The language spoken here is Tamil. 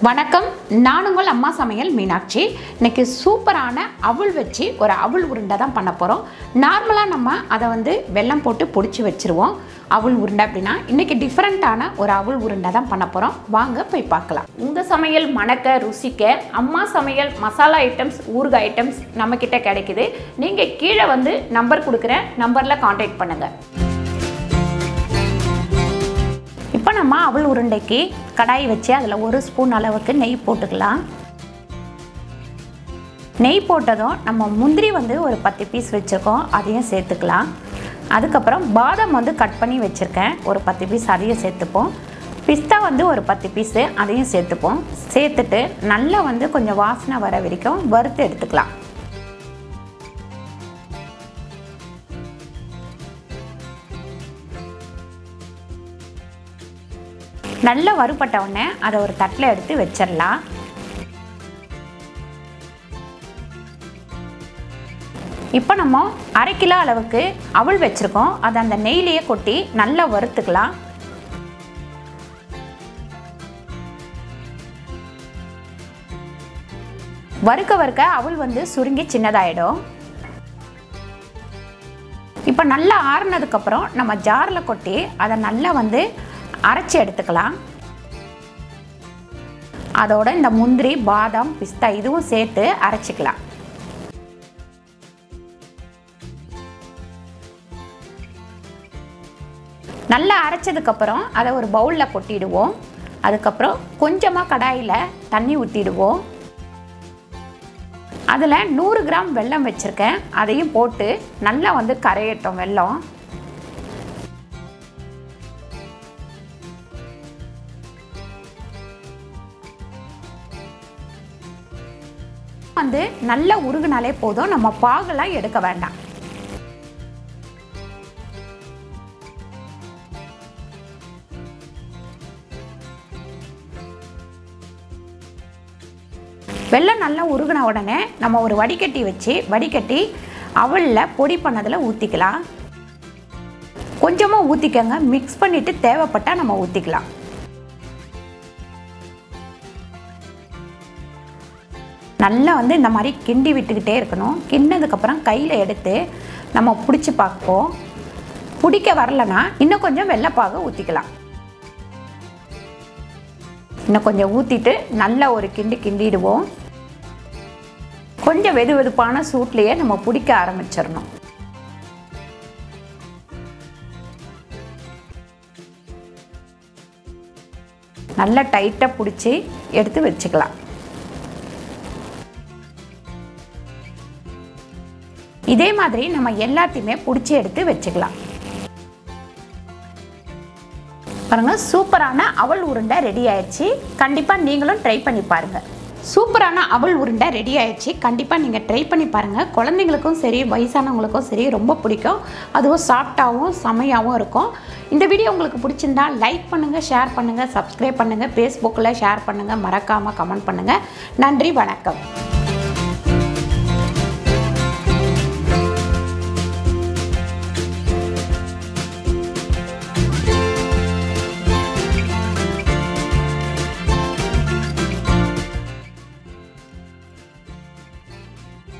வணக்கம், நான் உங்கள் அம்மா சமையல் மீனாட்சி. இன்னைக்கு சூப்பரான அவல் வச்சு ஒரு அவல் உருண்டை தான் பண்ண போகிறோம். நார்மலாக நம்ம அதை வெல்லம் போட்டு பொடிச்சு வச்சுருவோம் அவல் உருண்டை. அப்படின்னா இன்றைக்கி டிஃப்ரெண்ட்டான ஒரு அவல் உருண்டை தான் பண்ண போகிறோம். வாங்க போய் பார்க்கலாம். உங்கள் சமையல் மணக்க ருசிக்க அம்மா சமையல் மசாலா ஐட்டம்ஸ், ஊறுகாய் ஐட்டம்ஸ் நம்மக்கிட்ட கிடைக்குது. நீங்கள் கீழே நம்பர் கொடுக்குறேன், நம்பரில் கான்டாக்ட் பண்ணுங்கள். இப்போ நம்ம அவல் உருண்டைக்கு கடாய் வச்சு அதில் 1 ஸ்பூன் அளவுக்கு நெய் போட்டுக்கலாம். நெய் போட்டதும் நம்ம முந்திரி ஒரு 10 பீஸ் வச்சுருக்கோம், அதையும் சேர்த்துக்கலாம். அதுக்கப்புறம் பாதாம் கட் பண்ணி வச்சுருக்கேன், ஒரு 10 பீஸ் அதையும் சேர்த்துப்போம். பிஸ்தா ஒரு 10 பீஸு அதையும் சேர்த்துப்போம். சேர்த்துட்டு நல்லா கொஞ்சம் வாசனை வர வரைக்கும் வறுத்து எடுத்துக்கலாம். நல்லா வறுபட்ட உடனே அதை ஒரு தட்டில் எடுத்து வச்சிடலாம். இப்போ நம்ம 1/2 கிலோ அளவுக்கு அவல் வச்சுருக்கோம், அதை அந்த நெய்லேயே கொட்டி நல்லா வறுத்துக்கலாம். வறுக்க வறுக்க அவல் சுருங்கி சின்னதாயிடும். இப்போ நல்லா ஆறுனதுக்கப்புறம் நம்ம ஜாரில் கொட்டி அதை நல்லா அரைச்சி எடுத்துக்கலாம். அதோட இந்த முந்திரி, பாதாம், பிஸ்தா இதுவும் சேர்த்து அரைச்சிக்கலாம். நல்லா அரைச்சதுக்கப்புறம் அதை ஒரு பவுலில் கொட்டிடுவோம். அதுக்கப்புறம் கொஞ்சமாக கடாயில் தண்ணி ஊற்றிடுவோம். அதில் 100 கிராம் வெல்லம் வச்சுருக்கேன், அதையும் போட்டு நல்லா கரையட்டும். வெல்லம் நல்லா உருகுனாலே போதும், நம்ம பாகெல்லாம் எடுக்க வேண்டாம். வெல்லம் நல்லா உருகுன உடனே நம்ம ஒரு வடிகட்டி வச்சு வடிகட்டி அவலில் பொடி பண்ணதில் ஊற்றிக்கலாம். கொஞ்சமாக ஊற்றிக்கங்க, மிக்ஸ் பண்ணிவிட்டு தேவைப்பட்டால் நம்ம ஊற்றிக்கலாம். நல்லா இந்த மாதிரி கிண்டி விட்டுக்கிட்டே இருக்கணும். கிண்டினதுக்கப்புறம் கையில் எடுத்து நம்ம பிடிச்சி பார்ப்போம். பிடிக்க வரலன்னா இன்னும் கொஞ்சம் வெள்ளைப்பாக ஊற்றிக்கலாம். இன்னும் கொஞ்சம் ஊற்றிட்டு நல்லா ஒரு கிண்டிடுவோம். கொஞ்சம் வெது வெதுப்பான சூட்லேயே நம்ம பிடிக்க ஆரம்பிச்சிடணும். நல்லா டைட்டாக பிடிச்சி எடுத்து வச்சுக்கலாம். இதே மாதிரி நம்ம எல்லாத்தையுமே பிடிச்சி எடுத்து வச்சுக்கலாம். பாருங்க, சூப்பரான அவல் உருண்டை ரெடி ஆயிடுச்சு. கண்டிப்பாக நீங்களும் ட்ரை பண்ணி பாருங்கள். சூப்பரான அவல் உருண்டை ரெடி ஆயிடுச்சு. கண்டிப்பாக நீங்கள் ட்ரை பண்ணி பாருங்கள். குழந்தைங்களுக்கும் சரி, வயசானவங்களுக்கும் சரி ரொம்ப பிடிக்கும். அதுவும் சாஃப்டாகவும் செமையாகவும் இருக்கும். இந்த வீடியோ உங்களுக்கு பிடிச்சிருந்தா லைக் பண்ணுங்கள், ஷேர் பண்ணுங்கள், சப்ஸ்கிரைப் பண்ணுங்கள், ஃபேஸ்புக்கில் ஷேர் பண்ணுங்கள், மறக்காமல் கமெண்ட் பண்ணுங்கள். நன்றி, வணக்கம்.